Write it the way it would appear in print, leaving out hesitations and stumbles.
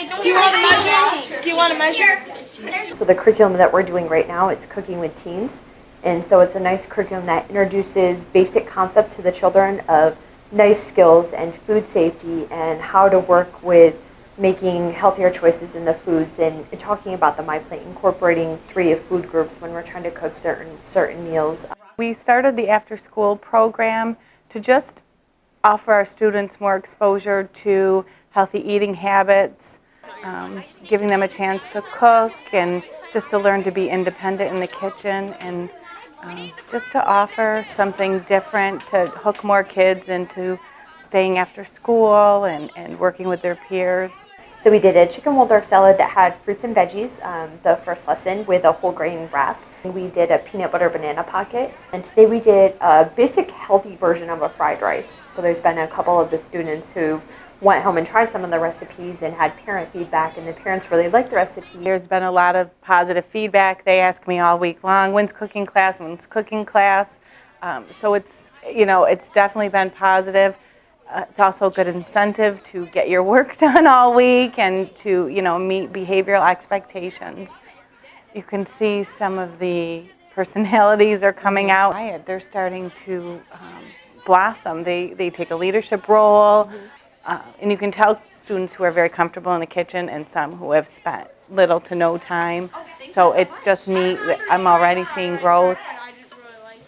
Do you want to measure? Do you want to measure? So the curriculum that we're doing right now, it's Cooking with Teens. And so it's a nice curriculum that introduces basic concepts to the children of knife skills and food safety and how to work with making healthier choices in the foods and talking about the My Plate, incorporating 3 of food groups when we're trying to cook certain meals. We started the after-school program to just offer our students more exposure to healthy eating habits, giving them a chance to cook and just to learn to be independent in the kitchen, and just to offer something different to hook more kids into staying after school and working with their peers. So we did a chicken Waldorf salad that had fruits and veggies, the first lesson, with a whole grain wrap. And we did a peanut butter banana pocket. And today we did a basic healthy version of a fried rice. So there's been a couple of the students who went home and tried some of the recipes and had parent feedback, and the parents really liked the recipe. There's been a lot of positive feedback. They ask me all week long, when's cooking class, when's cooking class? So it's, it's definitely been positive. It's also a good incentive to get your work done all week and to, meet behavioral expectations. You can see some of the personalities are coming out. They're starting to blossom. They take a leadership role, and you can tell students who are very comfortable in the kitchen and some who have spent little to no time. So it's just neat. I'm already seeing growth.